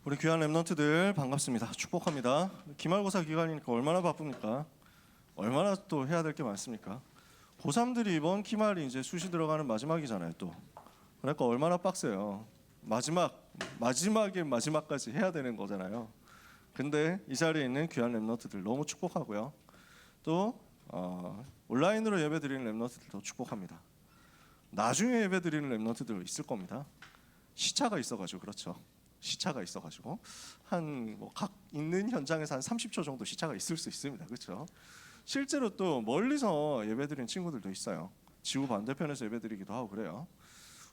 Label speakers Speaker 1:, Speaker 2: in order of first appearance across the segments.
Speaker 1: 우리 귀한 랩런트들 반갑습니다. 축복합니다. 기말고사 기간이니까 얼마나 바쁩니까? 얼마나 또 해야 될 게 많습니까? 고3들이 이번 기말이 이제 수시 들어가는 마지막이잖아요. 또 그러니까 얼마나 빡세요. 마지막의 마지막까지 해야 되는 거잖아요. 근데 이 자리에 있는 귀한 랩런트들 너무 축복하고요. 또 온라인으로 예배 드리는 랩런트들도 축복합니다. 나중에 예배 드리는 랩런트들 있을 겁니다. 시차가 있어가지고 그렇죠. 시차가 있어가지고 각 있는 현장에서 한 30초 정도 시차가 있을 수 있습니다. 그렇죠? 실제로 또 멀리서 예배드리는 친구들도 있어요. 지구 반대편에서 예배드리기도 하고 그래요.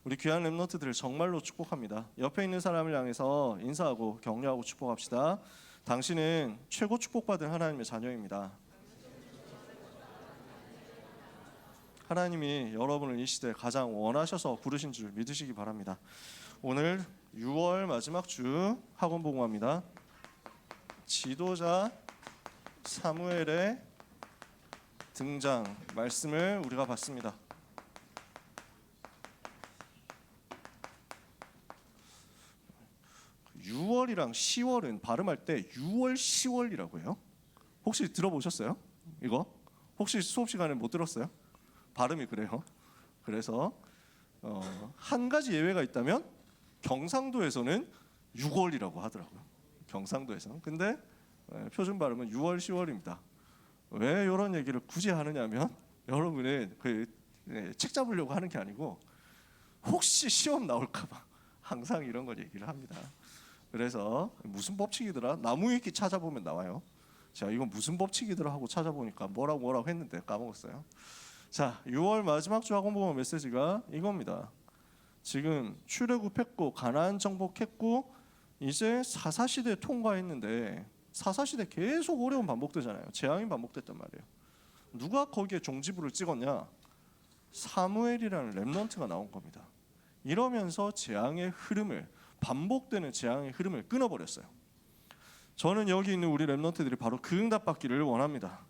Speaker 1: 우리 귀한 랩런트들을 정말로 축복합니다. 옆에 있는 사람을 향해서 인사하고 격려하고 축복합시다. 당신은 최고 축복받은 하나님의 자녀입니다. 하나님이 여러분을 이 시대에 가장 원하셔서 부르신 줄 믿으시기 바랍니다. 오늘 6월 마지막 주 학원 복음합니다. 지도자 사무엘의 등장 말씀을 우리가 봤습니다. 6월이랑 10월은 발음할 때 6월 10월이라고 해요. 혹시 들어보셨어요? 이거? 혹시 수업 시간에 못 들었어요? 발음이 그래요. 그래서 한 가지 예외가 있다면 경상도에서는 6월이라고 하더라고요. 경상도에서. 근데 표준 발음은 6월 10월입니다. 왜 이런 얘기를 굳이 하느냐면 여러분은 책 잡으려고 하는 게 아니고 혹시 시험 나올까 봐 항상 이런 걸 얘기를 합니다. 그래서 무슨 법칙이더라? 나무위키 찾아보면 나와요. 제가 이건 무슨 법칙이더라 하고 찾아보니까 뭐라고 했는데 까먹었어요. 자, 6월 마지막 주 학원 복음 메시지가 이겁니다. 지금 출애굽했고 가나안 정복했고 이제 사사시대 통과했는데 사사시대 계속 어려움 반복되잖아요. 재앙이 반복됐단 말이에요. 누가 거기에 종지부를 찍었냐? 사무엘이라는 렘넌트가 나온 겁니다. 이러면서 반복되는 재앙의 흐름을 끊어버렸어요. 저는 여기 있는 우리 렘넌트들이 바로 그 응답받기를 원합니다.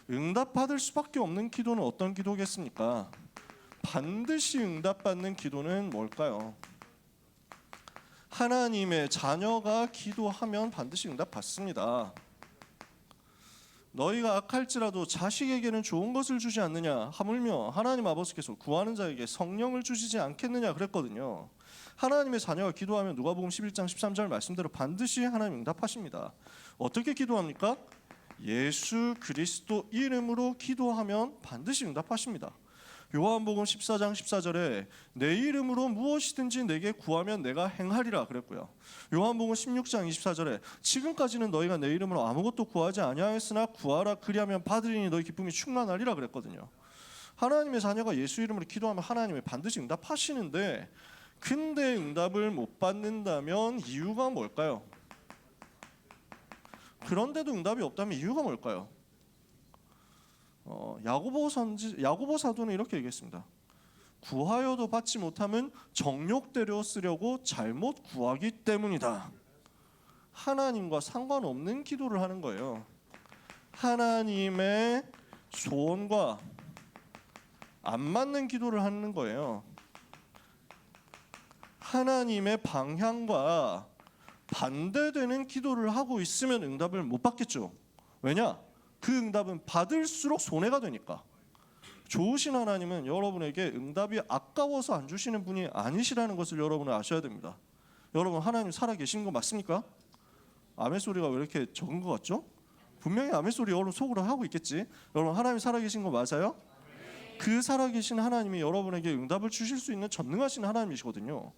Speaker 1: 응답받을 수밖에 없는 기도는 어떤 기도겠습니까? 반드시 응답받는 기도는 뭘까요? 하나님의 자녀가 기도하면 반드시 응답받습니다. 너희가 악할지라도 자식에게는 좋은 것을 주지 않느냐 하물며 하나님 아버지께서 구하는 자에게 성령을 주시지 않겠느냐 그랬거든요. 하나님의 자녀가 기도하면 누가복음 11장 13절 말씀대로 반드시 하나님 응답하십니다. 어떻게 기도합니까? 예수 그리스도 이름으로 기도하면 반드시 응답하십니다. 요한복음 14장 14절에 내 이름으로 무엇이든지 내게 구하면 내가 행하리라 그랬고요. 요한복음 16장 24절에 지금까지는 너희가 내 이름으로 아무것도 구하지 아니하였으나 구하라 그리하면 받으리니 너희 기쁨이 충만하리라 그랬거든요. 하나님의 자녀가 예수 이름으로 기도하면 하나님이 반드시 응답하시는데 근데 응답을 못 받는다면 이유가 뭘까요? 그런데도 응답이 없다면 이유가 뭘까요? 야고보 사도는 이렇게 얘기했습니다. 구하여도 받지 못하면 정욕대로 쓰려고 잘못 구하기 때문이다. 하나님과 상관없는 기도를 하는 거예요. 하나님의 소원과 안 맞는 기도를 하는 거예요. 하나님의 방향과 반대되는 기도를 하고 있으면 응답을 못 받겠죠. 왜냐? 그 응답은 받을수록 손해가 되니까. 좋으신 하나님은 여러분에게 응답이 아까워서 안 주시는 분이 아니시라는 것을 여러분은 아셔야 됩니다. 여러분 하나님 살아계신 거 맞습니까? 아멘 소리가 왜 이렇게 적은 것 같죠? 분명히 아멘 소리 여러분 속으로 하고 있겠지. 여러분 하나님 살아계신 거 맞아요? 그 살아계신 하나님이 여러분에게 응답을 주실 수 있는 전능하신 하나님이시거든요.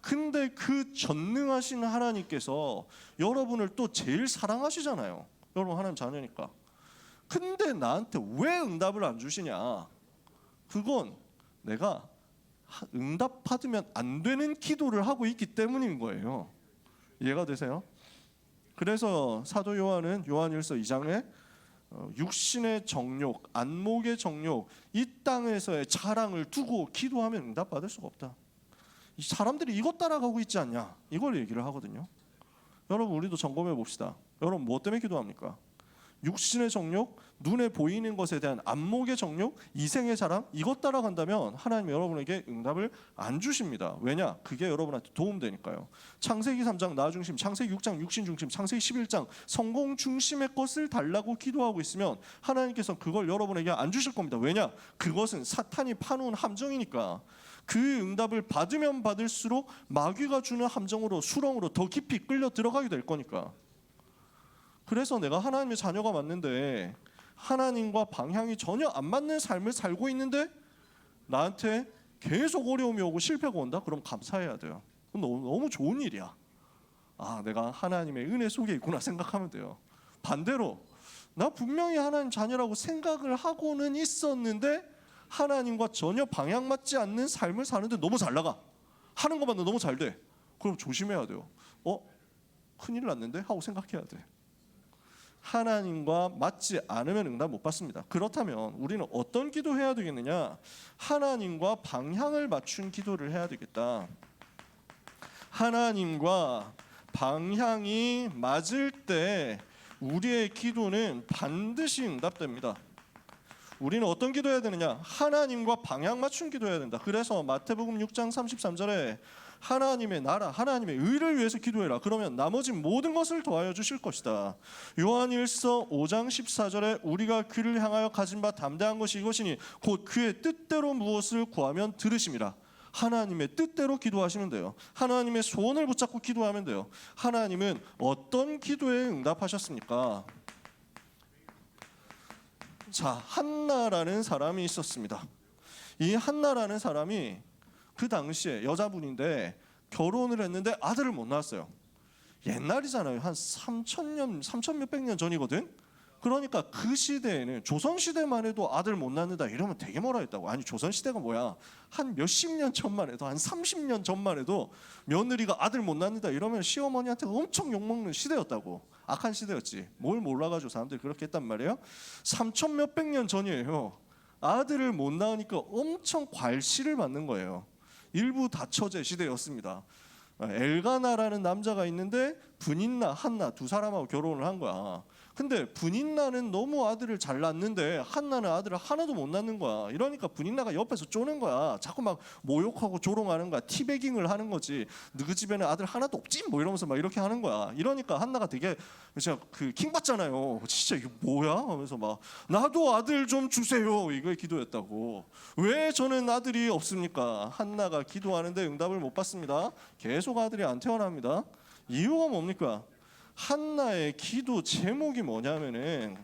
Speaker 1: 근데 그 전능하신 하나님께서 여러분을 또 제일 사랑하시잖아요. 여러분 하나님 자녀니까. 근데 나한테 왜 응답을 안 주시냐? 그건 내가 응답 받으면 안 되는 기도를 하고 있기 때문인 거예요. 이해가 되세요? 그래서 사도 요한은 요한일서 2장에 육신의 정욕, 안목의 정욕, 이 땅에서의 자랑을 두고 기도하면 응답 받을 수가 없다. 이 사람들이 이것 따라가고 있지 않냐? 이걸 얘기를 하거든요. 여러분 우리도 점검해 봅시다. 여러분 뭐 때문에 기도합니까? 육신의 정욕, 눈에 보이는 것에 대한 안목의 정욕, 이생의 자랑, 이것 따라간다면 하나님 여러분에게 응답을 안 주십니다. 왜냐? 그게 여러분한테 도움되니까요. 창세기 3장 나 중심, 창세기 6장 육신 중심, 창세기 11장 성공 중심의 것을 달라고 기도하고 있으면 하나님께서 그걸 여러분에게 안 주실 겁니다. 왜냐? 그것은 사탄이 파놓은 함정이니까. 그 응답을 받으면 받을수록 마귀가 주는 함정으로, 수렁으로 더 깊이 끌려 들어가게 될 거니까. 그래서 내가 하나님의 자녀가 맞는데 하나님과 방향이 전혀 안 맞는 삶을 살고 있는데 나한테 계속 어려움이 오고 실패가 온다? 그럼 감사해야 돼요. 너무 좋은 일이야. 아, 내가 하나님의 은혜 속에 있구나 생각하면 돼요. 반대로 나 분명히 하나님 자녀라고 생각을 하고는 있었는데 하나님과 전혀 방향 맞지 않는 삶을 사는데 너무 잘 나가. 하는 것만 너무 잘 돼. 그럼 조심해야 돼요. 큰일 났는데? 하고 생각해야 돼. 하나님과 맞지 않으면 응답 못 받습니다. 그렇다면 우리는 어떤 기도해야 되겠느냐? 하나님과 방향을 맞춘 기도를 해야 되겠다. 하나님과 방향이 맞을 때 우리의 기도는 반드시 응답됩니다. 우리는 어떤 기도해야 되느냐? 하나님과 방향 맞춘 기도해야 된다. 그래서 마태복음 6장 33절에 하나님의 나라, 하나님의 의를 위해서 기도해라. 그러면 나머지 모든 것을 더하여 주실 것이다. 요한일서 5장 14절에 우리가 그를 향하여 가진 바 담대한 것이 이것이니 곧 그의 뜻대로 무엇을 구하면 들으심이라. 하나님의 뜻대로 기도하시면 돼요. 하나님의 소원을 붙잡고 기도하면 돼요. 하나님은 어떤 기도에 응답하셨습니까? 자, 한나라는 사람이 있었습니다. 이 한나라는 사람이 그 당시에 여자분인데 결혼을 했는데 아들을 못 낳았어요. 옛날이잖아요. 한 3,000년, 3,000 몇백 년 전이거든. 그러니까 그 시대에는 조선시대만 해도 아들 못 낳는다 이러면 되게 뭐라 했다고. 아니 조선시대가 뭐야. 한 몇십 년 전만 해도, 한 30년 전만 해도 며느리가 아들 못 낳는다 이러면 시어머니한테 엄청 욕먹는 시대였다고. 악한 시대였지. 뭘 몰라가지고 사람들이 그렇게 했단 말이에요. 3,000 몇백 년 전이에요. 아들을 못 낳으니까 엄청 괄시를 받는 거예요. 일부 다처제 시대였습니다. 엘가나라는 남자가 있는데 분인나, 한나 두 사람하고 결혼을 한 거야. 근데 분인나는 너무 아들을 잘 낳는데 한나는 아들을 하나도 못 낳는 거야. 이러니까 분인나가 옆에서 쪼는 거야. 자꾸 막 모욕하고 조롱하는 거야. 티베깅을 하는 거지. 너희 집에는 아들 하나도 없지? 뭐 이러면서 막 이렇게 하는 거야. 이러니까 한나가 되게 진짜 킹 받잖아요. 진짜 이거 뭐야? 하면서 막 나도 아들 좀 주세요. 이거에 기도했다고. 왜 저는 아들이 없습니까? 한나가 기도하는데 응답을 못 받습니다. 계속 아들이 안 태어납니다. 이유가 뭡니까? 한나의 기도 제목이 뭐냐면은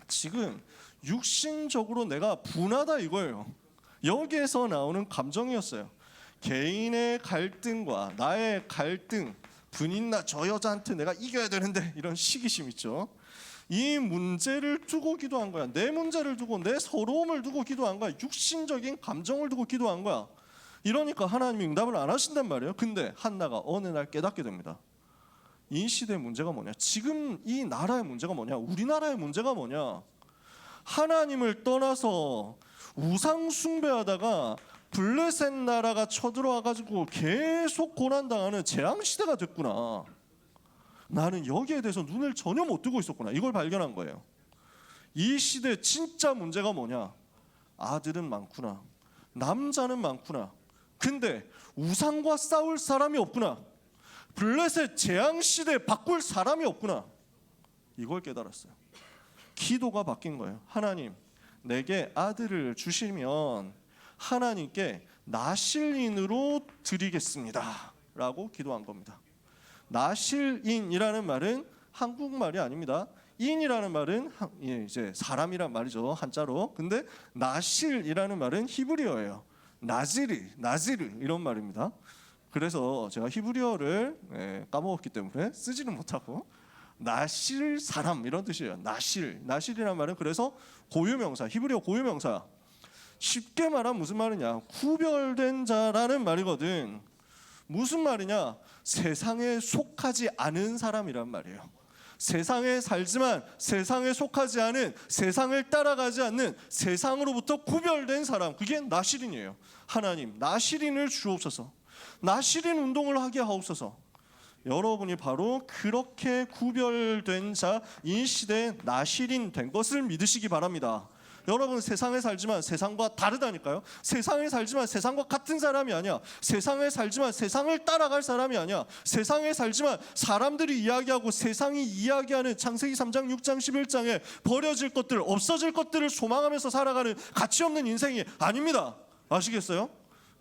Speaker 1: 지금 육신적으로 내가 분하다 이거예요. 여기에서 나오는 감정이었어요. 개인의 갈등과 나의 갈등, 분인나 저 여자한테 내가 이겨야 되는데 이런 시기심 있죠. 이 문제를 두고 기도한 거야. 내 문제를 두고, 내 서러움을 두고 기도한 거야. 육신적인 감정을 두고 기도한 거야. 이러니까 하나님이 응답을 안 하신단 말이에요. 근데 한나가 어느 날 깨닫게 됩니다. 이 시대의 문제가 뭐냐? 지금 이 나라의 문제가 뭐냐? 우리나라의 문제가 뭐냐? 하나님을 떠나서 우상 숭배하다가 블레셋 나라가 쳐들어와 가지고 계속 고난당하는 재앙 시대가 됐구나. 나는 여기에 대해서 눈을 전혀 못 뜨고 있었구나. 이걸 발견한 거예요. 이 시대 진짜 문제가 뭐냐? 아들은 많구나. 남자는 많구나. 근데 우상과 싸울 사람이 없구나. 블레셋 재앙시대 바꿀 사람이 없구나. 이걸 깨달았어요. 기도가 바뀐 거예요. 하나님, 내게 아들을 주시면 하나님께 나실인으로 드리겠습니다 라고 기도한 겁니다. 나실인이라는 말은 한국말이 아닙니다. 인이라는 말은 이제 사람이란 말이죠, 한자로. 근데 나실이라는 말은 히브리어예요. 나지르 이런 말입니다. 그래서 제가 히브리어를 까먹었기 때문에 쓰지는 못하고 나실 사람 이런 뜻이에요. 나실이란 말은 그래서 고유명사, 히브리어 고유명사. 쉽게 말하면 무슨 말이냐? 구별된 자라는 말이거든. 무슨 말이냐? 세상에 속하지 않은 사람이란 말이에요. 세상에 살지만 세상에 속하지 않은, 세상을 따라가지 않는, 세상으로부터 구별된 사람, 그게 나실인이에요. 하나님, 나실인을 주옵소서. 나실인 운동을 하게 하옵소서. 여러분이 바로 그렇게 구별된 자, 이 시대의 나실인 된 것을 믿으시기 바랍니다. 여러분, 세상에 살지만 세상과 다르다니까요. 세상에 살지만 세상과 같은 사람이 아니야. 세상에 살지만 세상을 따라갈 사람이 아니야. 세상에 살지만 사람들이 이야기하고 세상이 이야기하는 창세기 3장 6장 11장에 버려질 것들, 없어질 것들을 소망하면서 살아가는 가치 없는 인생이 아닙니다. 아시겠어요?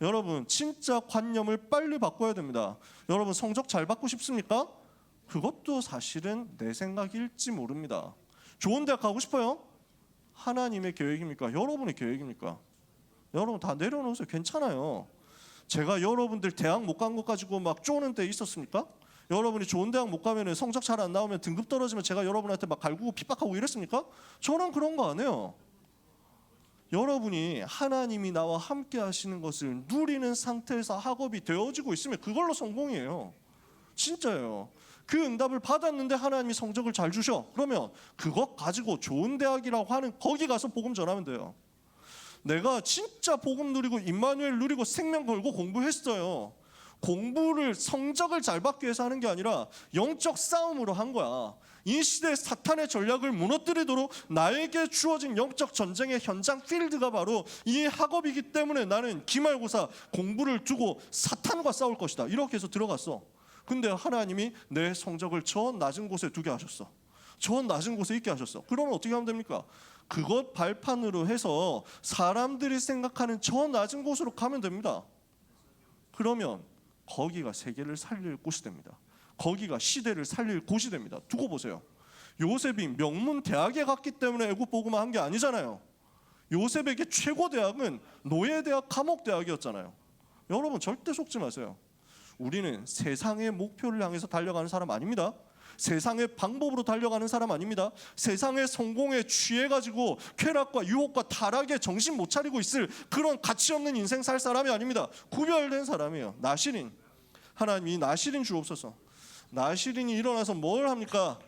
Speaker 1: 여러분, 진짜 관념을 빨리 바꿔야 됩니다. 여러분, 성적 잘 받고 싶습니까? 그것도 사실은 내 생각일지 모릅니다. 좋은 대학 가고 싶어요? 하나님의 계획입니까? 여러분의 계획입니까? 여러분 다 내려놓으세요. 괜찮아요. 제가 여러분들 대학 못 간 것 가지고 막 쪼는 때 있었습니까? 여러분이 좋은 대학 못 가면 성적 잘 안 나오면 등급 떨어지면 제가 여러분한테 막 갈구고 핍박하고 이랬습니까? 저는 그런 거 안 해요. 여러분이 하나님이 나와 함께 하시는 것을 누리는 상태에서 학업이 되어지고 있으면 그걸로 성공이에요. 진짜예요. 그 응답을 받았는데 하나님이 성적을 잘 주셔. 그러면 그것 가지고 좋은 대학이라고 하는 거기 가서 복음 전하면 돼요. 내가 진짜 복음 누리고 임마누엘 누리고 생명 걸고 공부했어요. 공부를 성적을 잘 받기 위해서 하는 게 아니라 영적 싸움으로 한 거야. 이 시대 사탄의 전략을 무너뜨리도록 나에게 주어진 영적 전쟁의 현장 필드가 바로 이 학업이기 때문에 나는 기말고사 공부를 두고 사탄과 싸울 것이다. 이렇게 해서 들어갔어. 근데 하나님이 내 성적을 저 낮은 곳에 두게 하셨어. 저 낮은 곳에 있게 하셨어. 그러면 어떻게 하면 됩니까? 그것 발판으로 해서 사람들이 생각하는 저 낮은 곳으로 가면 됩니다. 그러면 거기가 세계를 살릴 곳이 됩니다. 거기가 시대를 살릴 곳이 됩니다. 두고 보세요. 요셉이 명문 대학에 갔기 때문에 애굽 복음화 한 게 아니잖아요. 요셉에게 최고 대학은 노예대학, 감옥대학이었잖아요. 여러분 절대 속지 마세요. 우리는 세상의 목표를 향해서 달려가는 사람 아닙니다. 세상의 방법으로 달려가는 사람 아닙니다. 세상의 성공에 취해가지고 쾌락과 유혹과 타락에 정신 못 차리고 있을 그런 가치 없는 인생 살 사람이 아닙니다. 구별된 사람이에요. 나실인. 하나님이 나실인 주옵소서. 나실인이 일어나서 뭘 합니까?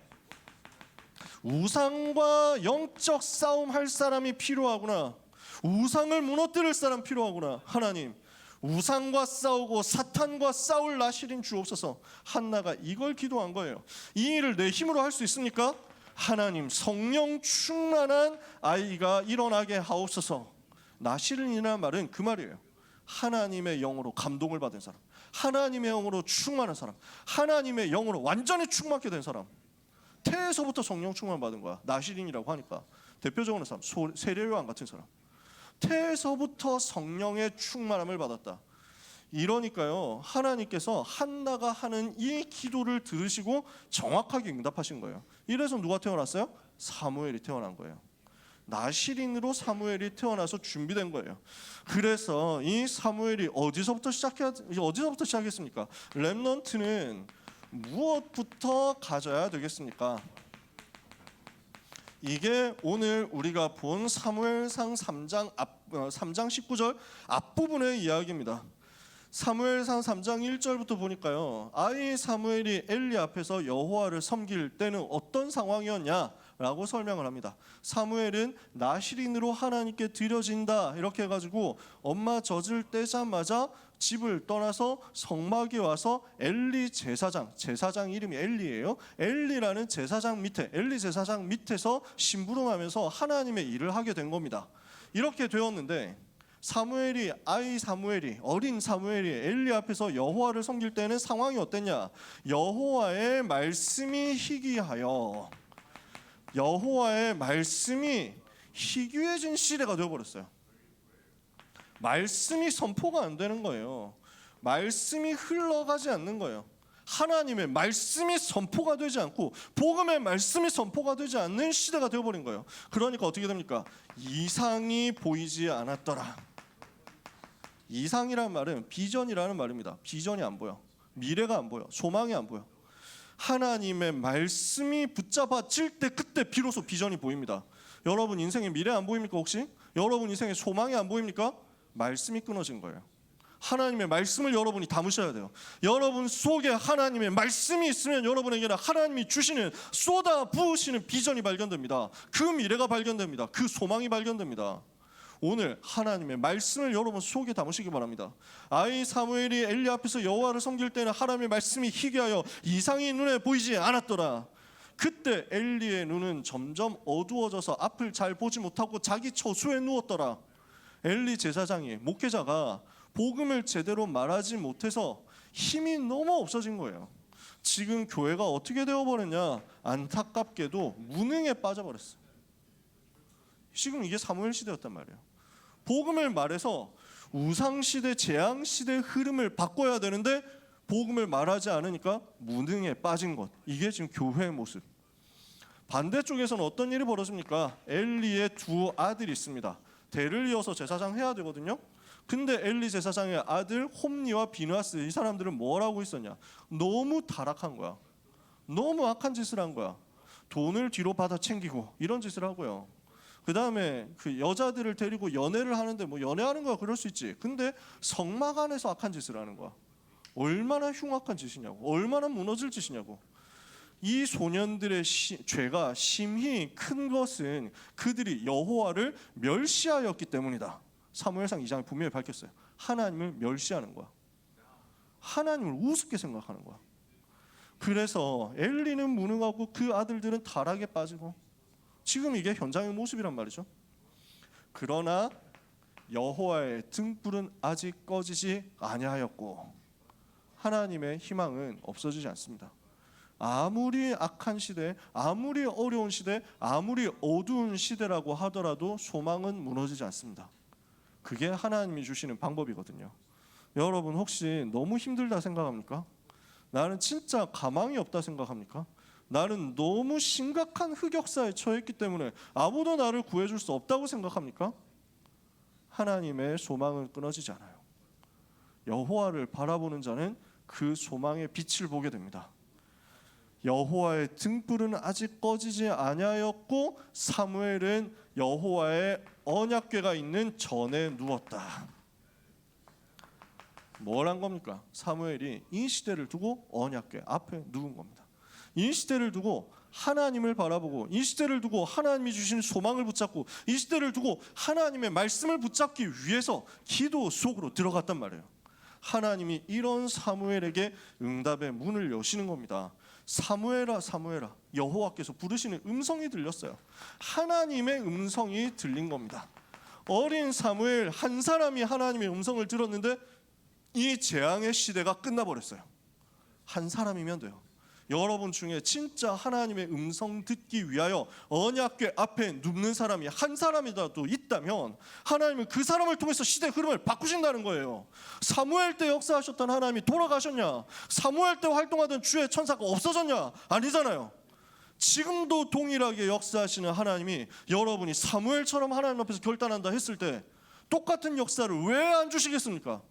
Speaker 1: 우상과 영적 싸움 할 사람이 필요하구나. 우상을 무너뜨릴 사람 필요하구나. 하나님, 우상과 싸우고 사탄과 싸울 나실인 주옵소서. 한나가 이걸 기도한 거예요. 이 일을 내 힘으로 할 수 있습니까? 하나님, 성령 충만한 아이가 일어나게 하옵소서. 나실인이라는 말은 그 말이에요. 하나님의 영으로 감동을 받은 사람, 하나님의 영으로 충만한 사람, 하나님의 영으로 완전히 충만하게 된 사람. 태에서부터 성령 충만 받은 거야. 나실인이라고 하니까 대표적으로 사람, 세례요한 같은 사람. 태에서부터 성령의 충만함을 받았다. 이러니까요, 하나님께서 한나가 하는 이 기도를 들으시고 정확하게 응답하신 거예요. 이래서 누가 태어났어요? 사무엘이 태어난 거예요. 나실인으로 사무엘이 태어나서 준비된 거예요. 그래서 이 사무엘이 어디서부터 시작했습니까? 렘넌트는 무엇부터 가져야 되겠습니까? 이게 오늘 우리가 본 사무엘상 3장 19절 앞부분의 이야기입니다. 사무엘상 3장 1절부터 보니까요, 아이 사무엘이 엘리 앞에서 여호와를 섬길 때는 어떤 상황이었냐라고 설명을 합니다. 사무엘은 나실인으로 하나님께 드려진다 이렇게 해가지고 엄마 젖을 떼자마자 집을 떠나서 성막에 와서 엘리 제사장 이름이 엘리예요. 엘리라는 제사장 밑에, 엘리 제사장 밑에서 심부름하면서 하나님의 일을 하게 된 겁니다. 이렇게 되었는데 어린 사무엘이 엘리 앞에서 여호와를 섬길 때는 상황이 어땠냐? 여호와의 말씀이 희귀하여, 여호와의 말씀이 희귀해진 시대가 되어버렸어요. 말씀이 선포가 안 되는 거예요. 말씀이 흘러가지 않는 거예요. 하나님의 말씀이 선포가 되지 않고 복음의 말씀이 선포가 되지 않는 시대가 되어버린 거예요. 그러니까 어떻게 됩니까? 이상이 보이지 않았더라. 이상이라는 말은 비전이라는 말입니다. 비전이 안 보여. 미래가 안 보여. 소망이 안 보여. 하나님의 말씀이 붙잡아질 때 그때 비로소 비전이 보입니다. 여러분 인생에 미래 안 보입니까 혹시? 여러분 인생에 소망이 안 보입니까? 말씀이 끊어진 거예요. 하나님의 말씀을 여러분이 담으셔야 돼요. 여러분 속에 하나님의 말씀이 있으면 여러분에게는 하나님이 주시는 쏟아 부으시는 비전이 발견됩니다. 그 미래가 발견됩니다. 그 소망이 발견됩니다. 오늘 하나님의 말씀을 여러분 속에 담으시기 바랍니다. 아이 사무엘이 엘리 앞에서 여호와를 섬길 때는 하나님의 말씀이 희귀하여 이상이 눈에 보이지 않았더라. 그때 엘리의 눈은 점점 어두워져서 앞을 잘 보지 못하고 자기 처수에 누웠더라. 엘리 제사장이, 목회자가 복음을 제대로 말하지 못해서 힘이 너무 없어진 거예요. 지금 교회가 어떻게 되어버렸냐? 안타깝게도 무능에 빠져버렸어요. 지금 이게 사무엘 시대였단 말이에요. 복음을 말해서 우상시대, 재앙시대의 흐름을 바꿔야 되는데 복음을 말하지 않으니까 무능에 빠진 것. 이게 지금 교회의 모습. 반대쪽에서는 어떤 일이 벌어집니까? 엘리의 두 아들이 있습니다. 대를 이어서 제사장 해야 되거든요. 근데 엘리 제사장의 아들 홈니와 비누아스, 이 사람들은 뭘 하고 있었냐? 너무 타락한 거야. 너무 악한 짓을 한 거야. 돈을 뒤로 받아 챙기고 이런 짓을 하고요. 그 다음에 그 여자들을 데리고 연애를 하는데 뭐 연애하는 거야, 그럴 수 있지. 근데 성막 안에서 악한 짓을 하는 거야. 얼마나 흉악한 짓이냐고, 얼마나 무너질 짓이냐고. 이 소년들의 죄가 심히 큰 것은 그들이 여호와를 멸시하였기 때문이다. 사무엘상 2장에 분명히 밝혔어요. 하나님을 멸시하는 거야. 하나님을 우습게 생각하는 거야. 그래서 엘리는 무능하고 그 아들들은 타락에 빠지고, 지금 이게 현장의 모습이란 말이죠. 그러나 여호와의 등불은 아직 꺼지지 아니하였고 하나님의 희망은 없어지지 않습니다. 아무리 악한 시대, 아무리 어려운 시대, 아무리 어두운 시대라고 하더라도 소망은 무너지지 않습니다. 그게 하나님이 주시는 방법이거든요. 여러분 혹시 너무 힘들다 생각합니까? 나는 진짜 가망이 없다 생각합니까? 나는 너무 심각한 흑역사에 처했기 때문에 아무도 나를 구해줄 수 없다고 생각합니까? 하나님의 소망은 끊어지지 않아요. 여호와를 바라보는 자는 그 소망의 빛을 보게 됩니다. 여호와의 등불은 아직 꺼지지 아니하였고 사무엘은 여호와의 언약궤가 있는 전에 누웠다. 뭘 한 겁니까? 사무엘이 이 시대를 두고 언약궤 앞에 누운 겁니다. 이 시대를 두고 하나님을 바라보고, 이 시대를 두고 하나님이 주신 소망을 붙잡고, 이 시대를 두고 하나님의 말씀을 붙잡기 위해서 기도 속으로 들어갔단 말이에요. 하나님이 이런 사무엘에게 응답의 문을 여시는 겁니다. 사무엘아 사무엘아, 여호와께서 부르시는 음성이 들렸어요. 하나님의 음성이 들린 겁니다. 어린 사무엘 한 사람이 하나님의 음성을 들었는데 이 재앙의 시대가 끝나버렸어요. 한 사람이면 돼요. 여러분 중에 진짜 하나님의 음성 듣기 위하여 언약궤 앞에 눕는 사람이 한 사람이라도 있다면 하나님은 그 사람을 통해서 시대 흐름을 바꾸신다는 거예요. 사무엘 때 역사하셨던 하나님이 돌아가셨냐? 사무엘 때 활동하던 주의 천사가 없어졌냐? 아니잖아요. 지금도 동일하게 역사하시는 하나님이 여러분이 사무엘처럼 하나님 앞에서 결단한다 했을 때 똑같은 역사를 왜 안 주시겠습니까?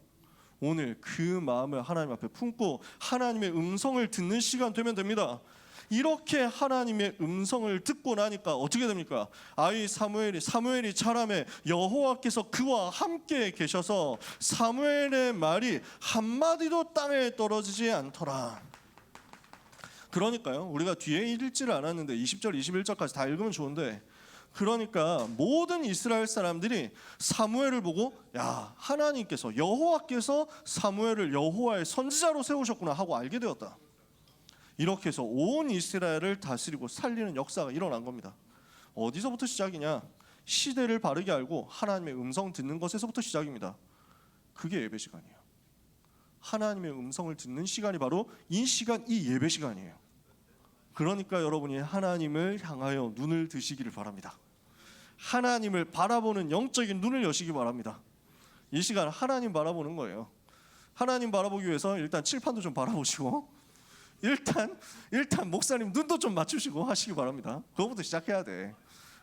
Speaker 1: 오늘 그 마음을 하나님 앞에 품고 하나님의 음성을 듣는 시간 되면 됩니다. 이렇게 하나님의 음성을 듣고 나니까 어떻게 됩니까? 아이 사무엘이 자라매 여호와께서 그와 함께 계셔서 사무엘의 말이 한마디도 땅에 떨어지지 않더라. 그러니까요, 우리가 뒤에 읽지를 않았는데 20절 21절까지 다 읽으면 좋은데, 그러니까 모든 이스라엘 사람들이 사무엘을 보고 야, 하나님께서 여호와께서 사무엘을 여호와의 선지자로 세우셨구나 하고 알게 되었다. 이렇게 해서 온 이스라엘을 다스리고 살리는 역사가 일어난 겁니다. 어디서부터 시작이냐? 시대를 바르게 알고 하나님의 음성 듣는 것에서부터 시작입니다. 그게 예배 시간이에요. 하나님의 음성을 듣는 시간이 바로 이 시간, 이 예배 시간이에요. 그러니까 여러분이 하나님을 향하여 눈을 드시기를 바랍니다. 하나님을 바라보는 영적인 눈을 여시기 바랍니다. 이 시간 하나님 바라보는 거예요. 하나님 바라보기 위해서 일단 칠판도 좀 바라보시고 일단 목사님 눈도 좀 맞추시고 하시기 바랍니다. 그거부터 시작해야 돼.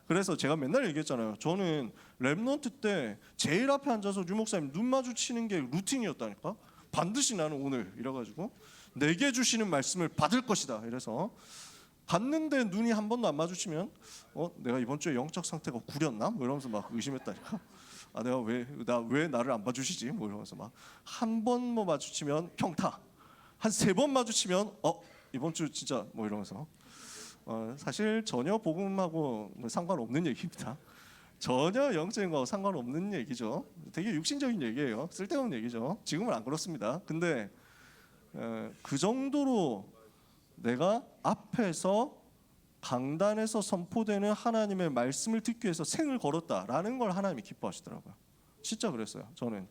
Speaker 1: 그래서 제가 맨날 얘기했잖아요. 저는 랩넌트 때 제일 앞에 앉아서 유 목사님 눈 마주치는 게 루틴이었다니까. 반드시 나는 오늘 이래가지고 내게 주시는 말씀을 받을 것이다. 이래서 봤는데 눈이 한 번도 안 마주치면 내가 이번 주에 영적 상태가 구렸나? 뭐 이러면서 막 의심했다니까. 아, 내가 왜 나를 안 봐주시지? 뭐 이러면서 막 한 번 뭐 마주치면 평타, 한 3번 마주치면 이번 주 진짜 뭐 이러면서 사실 전혀 복음하고 상관없는 얘기입니다. 전혀 영적인 거하고 상관없는 얘기죠. 되게 육신적인 얘기예요. 쓸데없는 얘기죠. 지금은 안 그렇습니다. 근데 그 정도로 내가 앞에서 강단에서 선포되는 하나님의 말씀을 듣기 위해서 생을 걸었다라는 걸 하나님이 기뻐하시더라고요. 진짜 그랬어요. 저는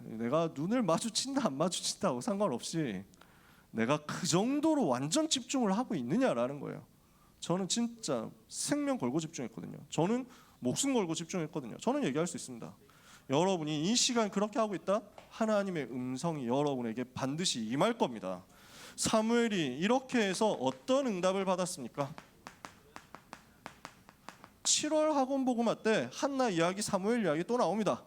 Speaker 1: 내가 눈을 마주친다 안 마주친다하고 상관없이 내가 그 정도로 완전 집중을 하고 있느냐라는 거예요. 저는 진짜 생명 걸고 집중했거든요. 저는 목숨 걸고 집중했거든요. 저는 얘기할 수 있습니다. 여러분이 이 시간 그렇게 하고 있다? 하나님의 음성이 여러분에게 반드시 임할 겁니다. 사무엘이 이렇게 해서 어떤 응답을 받았습니까? 7월 학원 복음화 때 한나 이야기, 사무엘 이야기 또 나옵니다.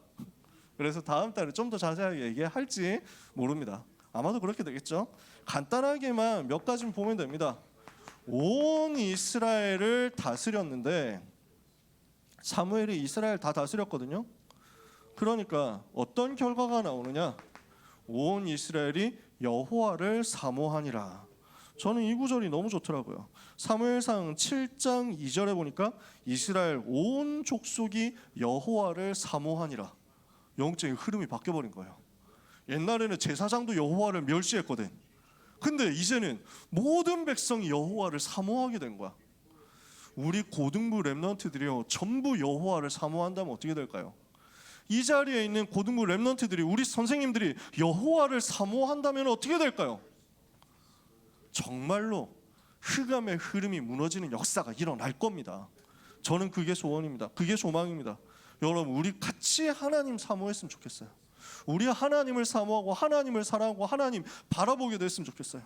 Speaker 1: 그래서 다음 달에 좀 더 자세하게 얘기할지 모릅니다. 아마도 그렇게 되겠죠. 간단하게만 몇 가지 보면 됩니다. 온 이스라엘을 다스렸는데 사무엘이 이스라엘 다 다스렸거든요. 그러니까 어떤 결과가 나오느냐? 온 이스라엘이 여호와를 사모하니라. 저는 이 구절이 너무 좋더라고요. 사무엘상 7장 2절에 보니까 이스라엘 온 족속이 여호와를 사모하니라. 영적인 흐름이 바뀌어버린 거예요. 옛날에는 제사장도 여호와를 멸시했거든. 근데 이제는 모든 백성이 여호와를 사모하게 된 거야. 우리 고등부 렘넌트들이요 전부 여호와를 사모한다면 어떻게 될까요? 이 자리에 있는 고등부 렘넌트들이, 우리 선생님들이 여호와를 사모한다면 어떻게 될까요? 정말로 흑암의 흐름이 무너지는 역사가 일어날 겁니다. 저는 그게 소원입니다. 그게 소망입니다. 여러분, 우리 같이 하나님 사모했으면 좋겠어요. 우리 하나님을 사모하고 하나님을 사랑하고 하나님 바라보게 됐으면 좋겠어요.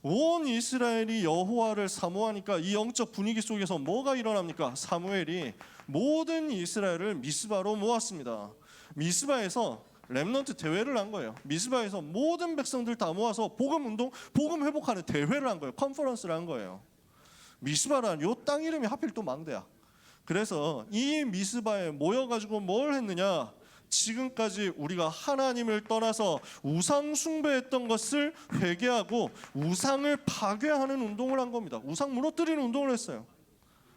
Speaker 1: 온 이스라엘이 여호와를 사모하니까 이 영적 분위기 속에서 뭐가 일어납니까? 사무엘이 모든 이스라엘을 미스바로 모았습니다. 미스바에서 렘넌트 대회를 한 거예요. 미스바에서 모든 백성들 다 모아서 복음 운동, 복음 회복하는 대회를 한 거예요. 컨퍼런스를 한 거예요. 미스바란 요 땅 이름이 하필 또 망대야. 그래서 이 미스바에 모여가지고 뭘 했느냐? 지금까지 우리가 하나님을 떠나서 우상 숭배했던 것을 회개하고 우상을 파괴하는 운동을 한 겁니다. 우상 무너뜨리는 운동을 했어요.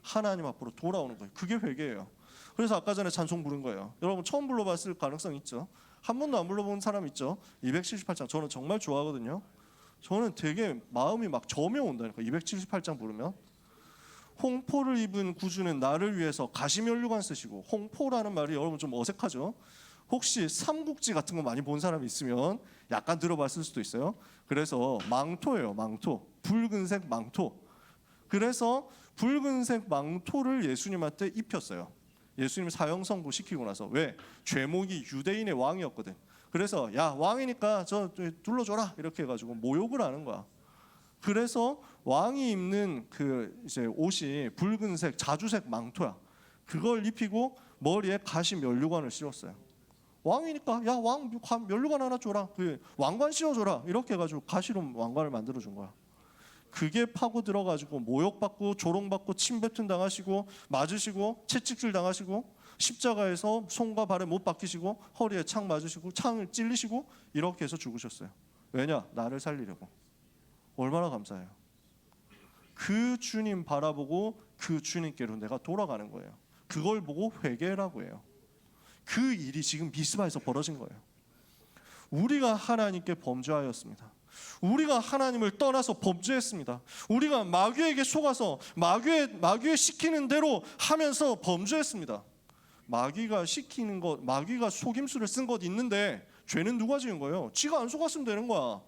Speaker 1: 하나님 앞으로 돌아오는 거예요. 그게 회개예요. 그래서 아까 전에 찬송 부른 거예요. 여러분 처음 불러봤을 가능성 있죠. 한 번도 안 불러본 사람 있죠. 278장 저는 정말 좋아하거든요. 저는 되게 마음이 막 점이 온다니까. 278장 부르면 홍포를 입은 구주는 나를 위해서 가시면류관 쓰시고, 홍포라는 말이 여러분 좀 어색하죠. 혹시 삼국지 같은 거 많이 본 사람이 있으면 약간 들어봤을 수도 있어요. 그래서 망토예요. 망토, 붉은색 망토. 그래서 붉은색 망토를 예수님한테 입혔어요. 예수님 사형선고 시키고 나서. 왜? 죄목이 유대인의 왕이었거든. 그래서 야 왕이니까 저 둘러줘라 이렇게 해가지고 모욕을 하는 거야. 그래서 왕이 입는 그 이제 옷이 붉은색 자주색 망토야. 그걸 입히고 머리에 가시 면류관을 씌웠어요. 왕이니까 야 왕 면류관 하나 줘라. 그 왕관 씌워줘라. 이렇게 해가지고 가시로 왕관을 만들어 준 거야. 그게 파고 들어가지고 모욕받고 조롱받고 침뱉음 당하시고 맞으시고 채찍질 당하시고 십자가에서 손과 발에 못 박히시고 허리에 창 맞으시고 창을 찔리시고 이렇게 해서 죽으셨어요. 왜냐? 나를 살리려고. 얼마나 감사해요. 그 주님 바라보고 그 주님께로 내가 돌아가는 거예요. 그걸 보고 회개라고 해요. 그 일이 지금 미스바에서 벌어진 거예요. 우리가 하나님께 범죄하였습니다. 우리가 하나님을 떠나서 범죄했습니다. 우리가 마귀에게 속아서 마귀의 시키는 대로 하면서 범죄했습니다. 마귀가 시키는 것, 마귀가 속임수를 쓴 것 있는데 죄는 누가 지은 거예요? 지가 안 속았으면 되는 거야.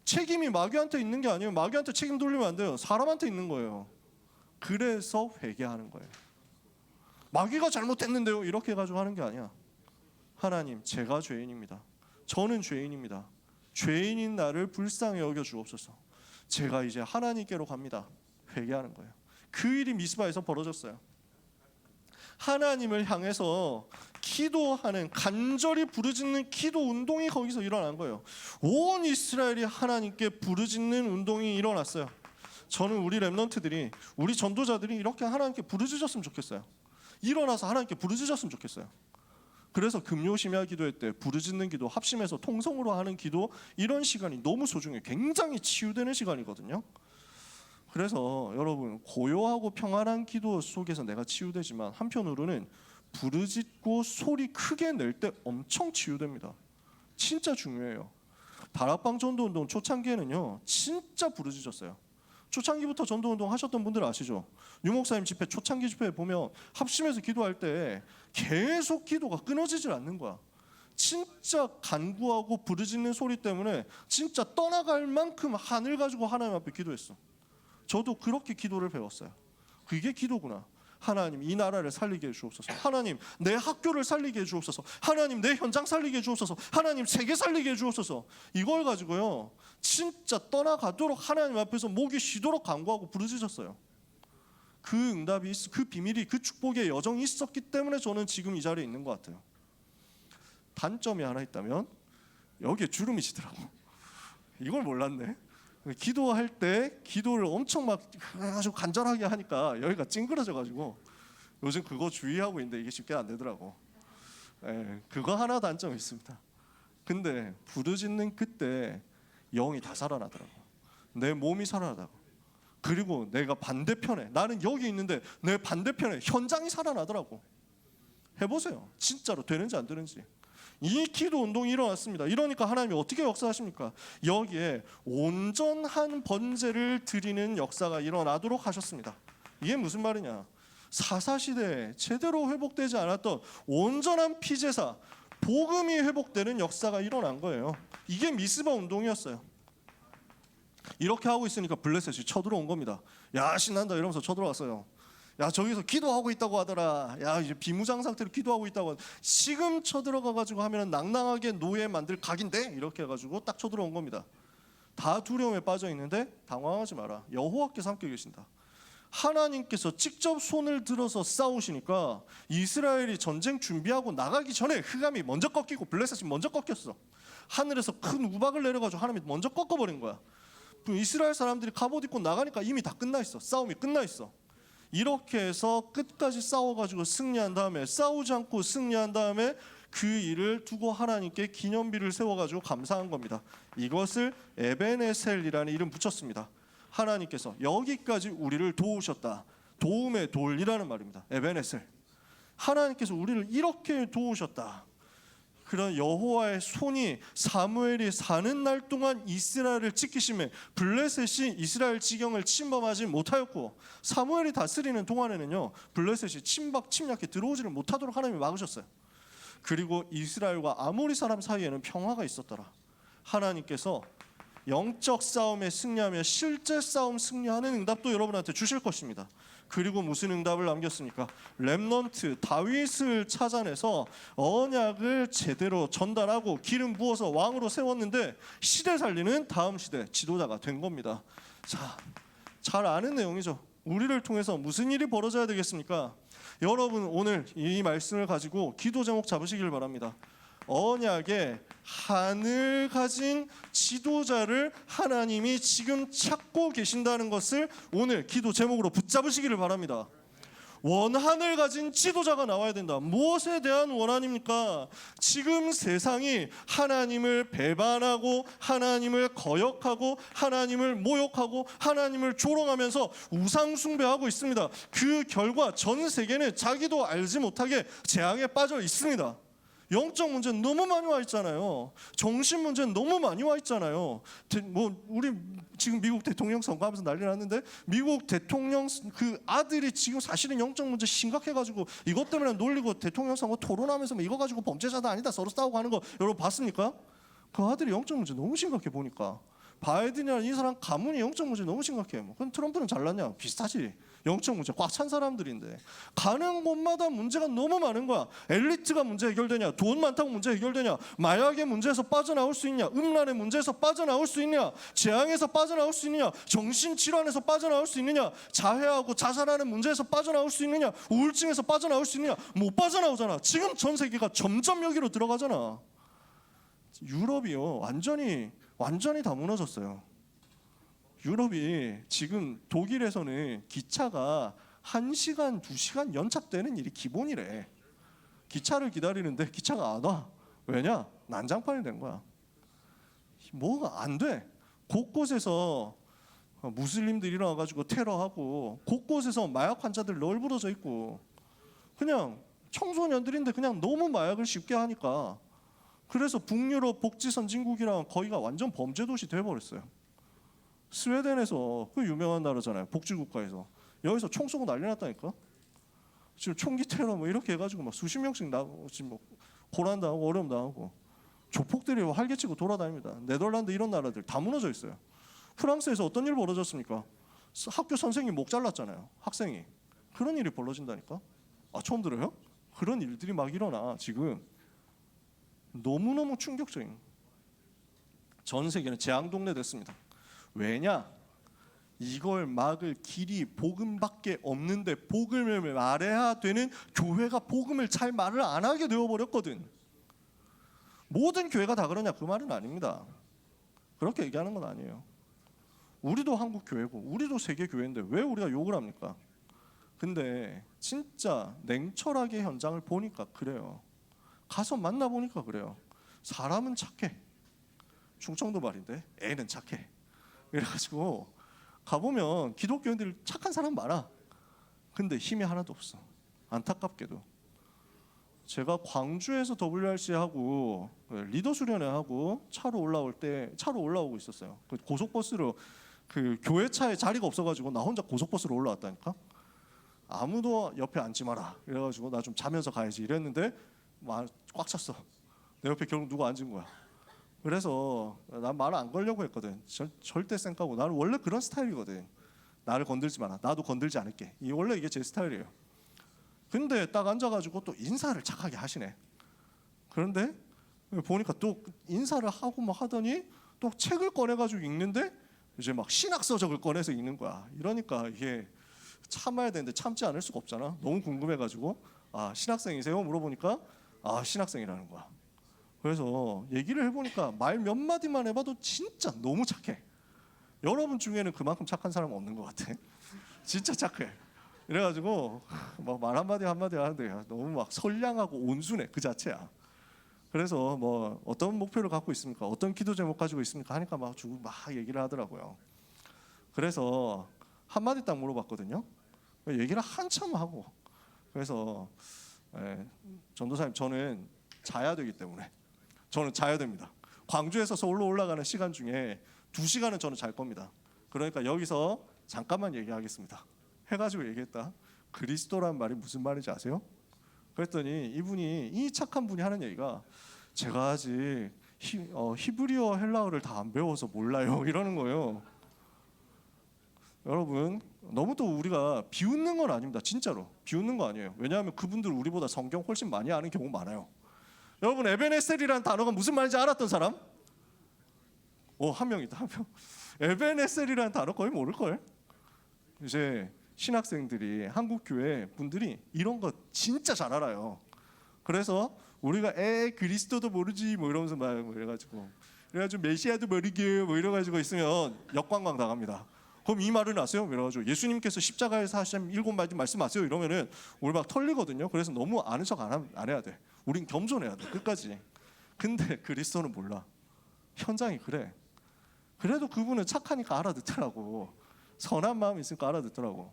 Speaker 1: 책임이 마귀한테 있는 게 아니에요. 마귀한테 책임 돌리면 안 돼요. 사람한테 있는 거예요. 그래서 회개하는 거예요. 마귀가 잘못했는데요 이렇게 해가지고 하는 게 아니야. 하나님, 제가 죄인입니다. 저는 죄인입니다. 죄인인 나를 불쌍히 여겨 주옵소서. 제가 이제 하나님께로 갑니다. 회개하는 거예요. 그 일이 미스바에서 벌어졌어요. 하나님을 향해서 기도하는, 간절히 부르짖는 기도 운동이 거기서 일어난 거예요. 온 이스라엘이 하나님께 부르짖는 운동이 일어났어요. 저는 우리 렘넌트들이, 우리 전도자들이 이렇게 하나님께 부르짖었으면 좋겠어요. 일어나서 하나님께 부르짖었으면 좋겠어요. 그래서 금요 심야 기도회 때 부르짖는 기도, 합심해서 통성으로 하는 기도, 이런 시간이 너무 소중해요. 굉장히 치유되는 시간이거든요. 그래서 여러분, 고요하고 평안한 기도 속에서 내가 치유되지만 한편으로는 부르짖고 소리 크게 낼 때 엄청 치유됩니다. 진짜 중요해요. 다락방 전도운동 초창기에는요 진짜 부르짖었어요. 초창기부터 전도운동 하셨던 분들 아시죠? 유목사님 집회 초창기 집회 보면 합심해서 기도할 때 계속 기도가 끊어지질 않는 거야. 진짜 간구하고 부르짖는 소리 때문에 진짜 떠나갈 만큼 하늘 가지고 하나님 앞에 기도했어. 저도 그렇게 기도를 배웠어요. 그게 기도구나. 하나님, 이 나라를 살리게 해주옵소서. 하나님, 내 학교를 살리게 해주옵소서. 하나님, 내 현장 살리게 해주옵소서. 하나님, 세계 살리게 해주옵소서. 이걸 가지고요 진짜 떠나가도록 하나님 앞에서 목이 쉬도록 간구하고 부르짖었어요. 그 응답이, 그 비밀이, 그 축복의 여정이 있었기 때문에 저는 지금 이 자리에 있는 것 같아요. 단점이 하나 있다면 여기에 주름이 지더라고. 이걸 몰랐네. 기도할 때 기도를 엄청 막 아주 간절하게 하니까 여기가 찡그러져가지고 요즘 그거 주의하고 있는데 이게 쉽게 안 되더라고. 그거 하나 단점이 있습니다. 근데 부르짖는 그때 영이 다 살아나더라고. 내 몸이 살아나더라고. 그리고 내가 반대편에, 나는 여기 있는데 내 반대편에 현장이 살아나더라고. 해보세요. 진짜로 되는지 안 되는지. 이 기도 운동이 일어났습니다. 이러니까 하나님이 어떻게 역사하십니까? 여기에 온전한 번제를 드리는 역사가 일어나도록 하셨습니다. 이게 무슨 말이냐? 사사시대에 제대로 회복되지 않았던 온전한 피제사, 복음이 회복되는 역사가 일어난 거예요. 이게 미스바 운동이었어요. 이렇게 하고 있으니까 블레셋이 쳐들어온 겁니다. 야, 신난다 이러면서 쳐들어왔어요. 야, 저기서 기도하고 있다고 하더라. 야, 이제 비무장 상태로 기도하고 있다고. 지금 쳐들어가 가지고 하면 낭낭하게 노예 만들 각인데 이렇게 해가지고 딱 쳐들어온 겁니다. 다 두려움에 빠져 있는데 당황하지 마라. 여호와께서 함께 계신다. 하나님께서 직접 손을 들어서 싸우시니까 이스라엘이 전쟁 준비하고 나가기 전에 흑암이 먼저 꺾이고 블레셋이 먼저 꺾였어. 하늘에서 큰 우박을 내려가지고 하나님이 먼저 꺾어버린 거야. 이스라엘 사람들이 갑옷 입고 나가니까 이미 다 끝나 있어. 싸움이 끝나 있어. 이렇게 해서 끝까지 싸워가지고 승리한 다음에, 싸우지 않고 승리한 다음에 그 일을 두고 하나님께 기념비를 세워가지고 감사한 겁니다. 이것을 에베네셀이라는 이름 붙였습니다. 하나님께서 여기까지 우리를 도우셨다. 도움의 돌이라는 말입니다. 에베네셀. 하나님께서 우리를 이렇게 도우셨다. 그런 여호와의 손이 사무엘이 사는 날 동안 이스라엘을 지키심에 블레셋이 이스라엘 지경을 침범하지 못하였고, 사무엘이 다스리는 동안에는요 블레셋이 침략해 들어오지를 못하도록 하나님이 막으셨어요. 그리고 이스라엘과 아모리 사람 사이에는 평화가 있었더라. 하나님께서 영적 싸움에 승리하며 실제 싸움 승리하는 응답도 여러분한테 주실 것입니다. 그리고 무슨 응답을 남겼습니까? 렘넌트 다윗을 찾아내서 언약을 제대로 전달하고 기름 부어서 왕으로 세웠는데 시대 살리는 다음 시대 지도자가 된 겁니다. 자, 잘 아는 내용이죠. 우리를 통해서 무슨 일이 벌어져야 되겠습니까? 여러분, 오늘 이 말씀을 가지고 기도 제목 잡으시길 바랍니다. 언약의 하늘 가진 지도자를 하나님이 지금 찾고 계신다는 것을 오늘 기도 제목으로 붙잡으시기를 바랍니다. 원한을 가진 지도자가 나와야 된다. 무엇에 대한 원한입니까? 지금 세상이 하나님을 배반하고 하나님을 거역하고 하나님을 모욕하고 하나님을 조롱하면서 우상 숭배하고 있습니다. 그 결과 전 세계는 자기도 알지 못하게 재앙에 빠져 있습니다. 영적 문제는 너무 많이 와 있잖아요. 정신 문제는 너무 많이 와 있잖아요. 우리 지금 미국 대통령 선거하면서 난리 났는데 미국 대통령 그 아들이 지금 사실은 영적 문제 심각해가지고 이것 때문에 놀리고 대통령 선거 토론하면서 이거 가지고 범죄자다 아니다 서로 싸우고 하는 거 여러분 봤습니까? 그 아들이 영적 문제 너무 심각해 보니까. 바이든이라는 이 사람 가문이 영적 문제 너무 심각해. 그럼 트럼프는 잘났냐? 비슷하지. 영적 문제 꽉 찬 사람들인데 가는 곳마다 문제가 너무 많은 거야. 엘리트가 문제 해결되냐? 돈 많다고 문제 해결되냐? 마약의 문제에서 빠져나올 수 있냐? 음란의 문제에서 빠져나올 수 있냐? 재앙에서 빠져나올 수 있느냐? 정신질환에서 빠져나올 수 있느냐? 자해하고 자살하는 문제에서 빠져나올 수 있느냐? 우울증에서 빠져나올 수 있느냐? 못 빠져나오잖아. 지금 전 세계가 점점 여기로 들어가잖아. 유럽이요 완전히 다 무너졌어요. 유럽이 지금 독일에서는 기차가 1시간, 2시간 연착되는 일이 기본이래. 기차를 기다리는데 기차가 안 와. 왜냐? 난장판이 된 거야. 뭐가 안 돼. 곳곳에서 무슬림들이 일어나가지고 테러하고 곳곳에서 마약 환자들 널브러져 있고 그냥 청소년들인데 그냥 너무 마약을 쉽게 하니까 그래서 북유럽 복지 선진국이랑 거기가 완전 범죄 도시 돼버렸어요. 스웨덴에서 그 유명한 나라잖아요. 복지 국가에서 여기서 총 쏘고 난리 났다니까. 지금 총기 테러 뭐 이렇게 해가지고 막 수십 명씩 나고 지금 뭐 고난 당하고 어려움 당하고 조폭들이 활개치고 돌아다닙니다. 네덜란드 이런 나라들 다 무너져 있어요. 프랑스에서 어떤 일 벌어졌습니까? 학교 선생님 목 잘랐잖아요. 학생이. 그런 일이 벌어진다니까. 아 처음 들어요? 그런 일들이 막 일어나 지금. 너무너무 충격적인. 전 세계는 재앙동네 됐습니다. 왜냐? 이걸 막을 길이 복음밖에 없는데 복음을 말해야 되는 교회가 복음을 잘 말을 안 하게 되어버렸거든. 모든 교회가 다 그러냐? 그 말은 아닙니다. 그렇게 얘기하는 건 아니에요. 우리도 한국 교회고 우리도 세계 교회인데 왜 우리가 욕을 합니까? 근데 진짜 냉철하게 현장을 보니까 그래요. 가서 만나보니까 그래요. 사람은 착해. 충청도 말인데 애는 착해. 그래가지고 가보면 기독교인들 착한 사람 많아. 근데 힘이 하나도 없어. 안타깝게도. 제가 광주에서 WRC하고 리더 수련회하고 차로 올라오고 있었어요. 그 고속버스로 그 교회 차에 자리가 없어가지고 나 혼자 고속버스로 올라왔다니까. 아무도 옆에 앉지 마라. 이래가지고 나 좀 자면서 가야지 이랬는데 꽉 찼어. 내 옆에 결국 누가 앉은 거야. 그래서 난 말 안 걸려고 했거든. 절대 쌩까고. 나는 원래 그런 스타일이거든. 나를 건들지 마라. 나도 건들지 않을게. 원래 이게 제 스타일이에요. 근데 딱 앉아가지고 또 인사를 착하게 하시네. 그런데 보니까 또 인사를 하고 막 하더니 또 책을 꺼내가지고 읽는데 이제 막 신학서적을 꺼내서 읽는 거야. 이러니까 이게 참아야 되는데 참지 않을 수가 없잖아. 너무 궁금해가지고 아 신학생이세요? 물어보니까 아 신학생이라는 거야. 그래서 얘기를 해보니까 말 몇 마디만 해봐도 진짜 너무 착해. 여러분 중에는 그만큼 착한 사람은 없는 것 같아. 진짜 착해. 그래가지고 막 말 한마디 하는데 너무 막 선량하고 온순해 그 자체야. 그래서 뭐 어떤 목표를 갖고 있습니까? 어떤 기도 제목 가지고 있습니까? 하니까 막 얘기를 하더라고요. 그래서 한마디 딱 물어봤거든요. 얘기를 한참 하고 그래서 전도사님 저는 자야 되기 때문에 저는 자야 됩니다. 광주에서 서울로 올라가는 시간 중에 2시간은 저는 잘 겁니다. 그러니까 여기서 잠깐만 얘기하겠습니다. 해가지고 얘기했다. 그리스도란 말이 무슨 말인지 아세요? 그랬더니 이분이 이 착한 분이 하는 얘기가 제가 아직 히브리어 헬라어를 다 안 배워서 몰라요 이러는 거예요. 여러분 너무 또 우리가 비웃는 건 아닙니다. 진짜로 비웃는 거 아니에요. 왜냐하면 그분들 우리보다 성경 훨씬 많이 아는 경우 많아요. 여러분 에벤에셀이라는 단어가 무슨 말인지 알았던 사람? 한 명 있다. 한 명. 에벤에셀이라는 단어 거의 모를걸? 이제 신학생들이 한국 교회 분들이 이런 거 진짜 잘 알아요. 그래서 우리가 그리스도도 모르지 뭐 이러면서 막 이래가지고 메시아도 모르게 뭐 이래가지고 있으면 역관광 당합니다. 그럼 이 말은 아세요? 이래가지고 예수님께서 십자가에서 하신 7가지 말씀 아세요? 이러면은 우리 막 털리거든요. 그래서 너무 아는 척 안 해야 돼. 우린 겸손해야 돼 끝까지. 근데 그리스도는 몰라. 현장이 그래. 그래도 그분은 착하니까 알아듣더라고. 선한 마음이 있으니까 알아듣더라고.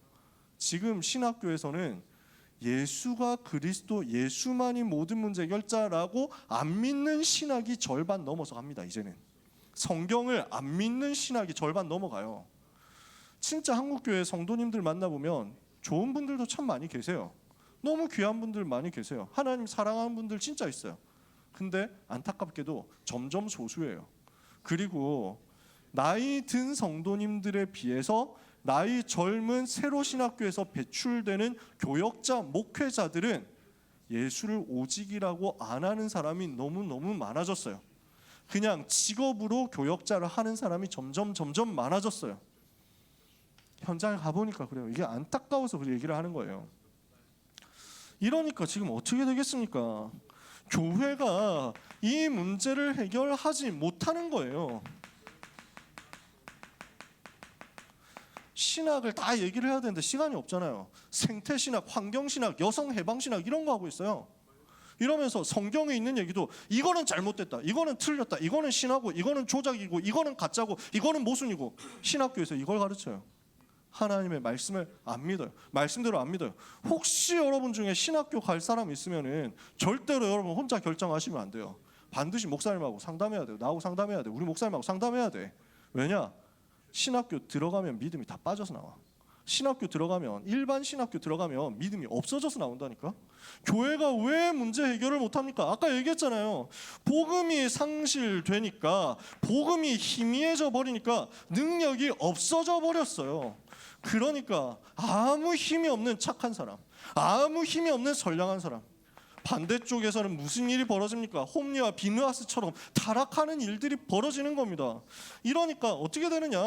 Speaker 1: 지금 신학교에서는 예수가 그리스도, 예수만이 모든 문제 해결자라고 안 믿는 신학이 절반 넘어서 갑니다. 이제는 성경을 안 믿는 신학이 절반 넘어가요. 진짜 한국교회 성도님들 만나보면 좋은 분들도 참 많이 계세요. 너무 귀한 분들 많이 계세요. 하나님 사랑하는 분들 진짜 있어요. 근데 안타깝게도 점점 소수예요. 그리고 나이 든 성도님들에 비해서 나이 젊은 새로 신학교에서 배출되는 교역자, 목회자들은 예수를 오직이라고 안 하는 사람이 너무너무 많아졌어요. 그냥 직업으로 교역자를 하는 사람이 점점 많아졌어요. 현장에 가보니까 그래요. 이게 안타까워서 그 얘기를 하는 거예요. 이러니까 지금 어떻게 되겠습니까? 교회가 이 문제를 해결하지 못하는 거예요. 신학을 다 얘기를 해야 되는데 시간이 없잖아요. 생태신학, 환경신학, 여성해방신학 이런 거 하고 있어요. 이러면서 성경에 있는 얘기도 이거는 잘못됐다, 이거는 틀렸다, 이거는 신하고, 이거는 조작이고, 이거는 가짜고, 이거는 모순이고, 신학교에서 이걸 가르쳐요. 하나님의 말씀을 안 믿어요. 말씀대로 안 믿어요. 혹시 여러분 중에 신학교 갈 사람 있으면은 절대로 여러분 혼자 결정하시면 안 돼요. 반드시 목사님하고 상담해야 돼요. 나하고 상담해야 돼. 우리 목사님하고 상담해야 돼. 왜냐? 신학교 들어가면 믿음이 다 빠져서 나와. 신학교 들어가면, 일반 신학교 들어가면 믿음이 없어져서 나온다니까. 교회가 왜 문제 해결을 못합니까? 아까 얘기했잖아요. 복음이 상실되니까, 복음이 희미해져 버리니까 능력이 없어져 버렸어요. 그러니까 아무 힘이 없는 착한 사람, 아무 힘이 없는 선량한 사람, 반대쪽에서는 무슨 일이 벌어집니까? 홈리와 비느하스처럼 타락하는 일들이 벌어지는 겁니다. 이러니까 어떻게 되느냐?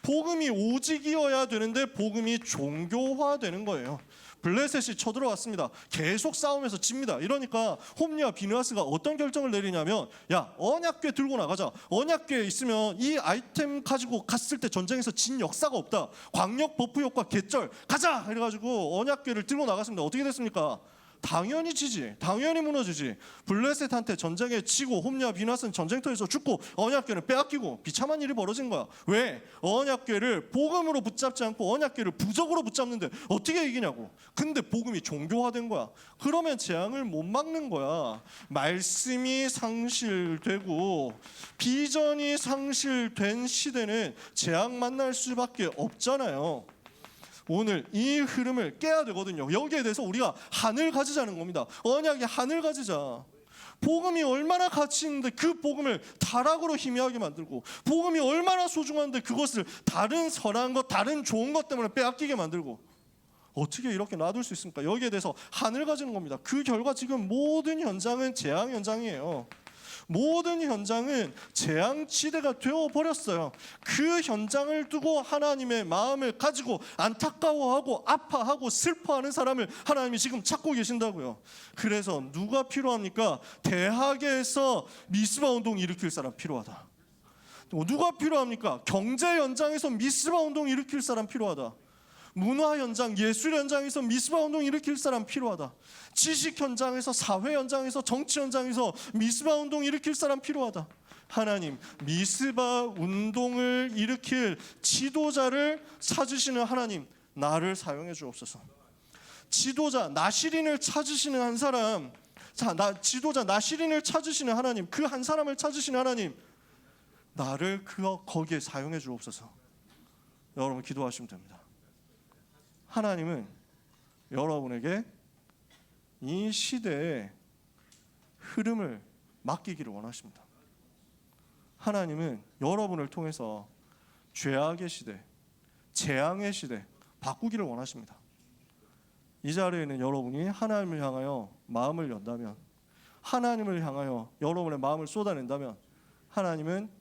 Speaker 1: 복음이 오직이어야 되는데 복음이 종교화되는 거예요. 블레셋이 쳐들어왔습니다. 계속 싸우면서 집니다. 이러니까 홈리와 비느하스가 어떤 결정을 내리냐면, 야, 언약궤 들고 나가자. 언약궤에 있으면 이 아이템 가지고 갔을 때 전쟁에서 진 역사가 없다. 광역 버프 효과 개쩔 가자. 이래가지고 언약궤를 들고 나갔습니다. 어떻게 됐습니까? 당연히 지지, 당연히 무너지지. 블레셋한테 전쟁에 지고 홈리와 비느하스는 전쟁터에서 죽고 언약궤는 빼앗기고 비참한 일이 벌어진 거야. 왜? 언약궤를 복음으로 붙잡지 않고 언약궤를 부적으로 붙잡는데 어떻게 이기냐고. 근데 복음이 종교화된 거야. 그러면 재앙을 못 막는 거야. 말씀이 상실되고 비전이 상실된 시대는 재앙 만날 수밖에 없잖아요. 오늘 이 흐름을 깨야 되거든요. 여기에 대해서 우리가 한을 가지자는 겁니다. 언약의 한을 가지자. 복음이 얼마나 가치 있는데 그 복음을 타락으로 희미하게 만들고, 복음이 얼마나 소중한데 그것을 다른 선한 것, 다른 좋은 것 때문에 빼앗기게 만들고, 어떻게 이렇게 놔둘 수 있습니까? 여기에 대해서 한을 가지는 겁니다. 그 결과 지금 모든 현장은 재앙 현장이에요. 모든 현장은 재앙지대가 되어버렸어요. 그 현장을 두고 하나님의 마음을 가지고 안타까워하고 아파하고 슬퍼하는 사람을 하나님이 지금 찾고 계신다고요. 그래서 누가 필요합니까? 대학에서 미스바 운동 일으킬 사람 필요하다. 누가 필요합니까? 경제 현장에서 미스바 운동 일으킬 사람 필요하다. 문화 현장, 예술 현장에서 미스바 운동 일으킬 사람 필요하다. 지식 현장에서, 사회 현장에서, 정치 현장에서 미스바 운동 일으킬 사람 필요하다. 하나님, 미스바 운동을 일으킬 지도자를 찾으시는 하나님, 나를 사용해 주옵소서. 지도자 나시린을 찾으시는 한 사람, 지도자 나시린을 찾으시는 하나님, 그 한 사람을 찾으시는 하나님, 나를 거기에 사용해 주옵소서. 여러분 기도하시면 됩니다. 하나님은 여러분에게 이 시대의 흐름을 맡기기를 원하십니다. 하나님은 여러분을 통해서 죄악의 시대, 재앙의 시대 바꾸기를 원하십니다. 이 자리에는 여러분이 하나님을 향하여 마음을 연다면, 하나님을 향하여 여러분의 마음을 쏟아낸다면, 하나님은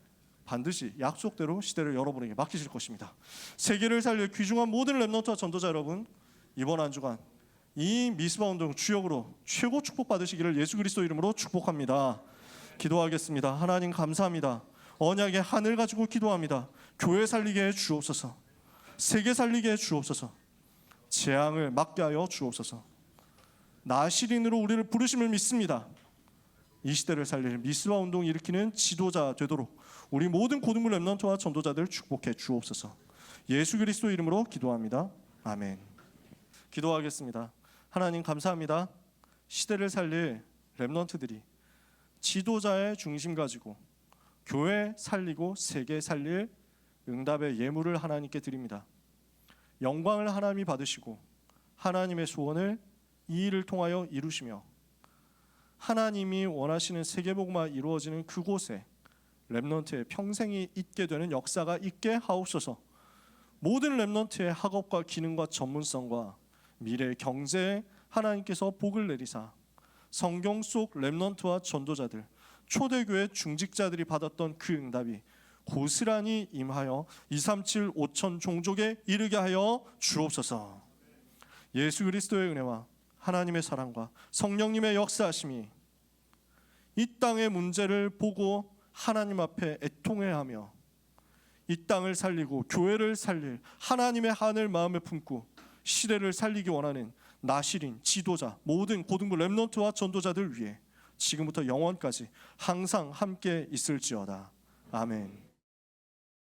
Speaker 1: 반드시 약속대로 시대를 여러분에게 맡기실 것입니다. 세계를 살릴 귀중한 모든 렘넌트와 전도자 여러분, 이번 한 주간 이 미스바 운동 주역으로 최고 축복 받으시기를 예수 그리스도 이름으로 축복합니다. 기도하겠습니다. 하나님 감사합니다. 언약의 한을 가지고 기도합니다. 교회 살리게 해 주옵소서. 세계 살리게 해 주옵소서. 재앙을 막게 하여 주옵소서. 나시린으로 우리를 부르심을 믿습니다. 이 시대를 살릴 미스바 운동 일으키는 지도자 되도록 우리 모든 고등부 렘넌트와 전도자들 축복해 주옵소서. 예수 그리스도 이름으로 기도합니다. 아멘. 기도하겠습니다. 하나님 감사합니다. 시대를 살릴 렘넌트들이 지도자의 중심 가지고 교회 살리고 세계 살릴 응답의 예물을 하나님께 드립니다. 영광을 하나님이 받으시고 하나님의 소원을 이 일을 통하여 이루시며 하나님이 원하시는 세계복음화 이루어지는 그곳에 렘넌트의 평생이 있게 되는 역사가 있게 하옵소서. 모든 렘넌트의 학업과 기능과 전문성과 미래의 경제에 하나님께서 복을 내리사 성경 속 렘넌트와 전도자들, 초대교회 중직자들이 받았던 그 응답이 고스란히 임하여 237 5천 종족에 이르게 하여 주옵소서. 예수 그리스도의 은혜와 하나님의 사랑과 성령님의 역사하심이 이 땅의 문제를 보고 하나님 앞에 애통해하며 이 땅을 살리고 교회를 살릴 하나님의 한을 마음에 품고 시대를 살리기 원하는 나실인, 지도자, 모든 고등부 렘넌트와 전도자들 위해 지금부터 영원까지 항상 함께 있을지어다. 아멘.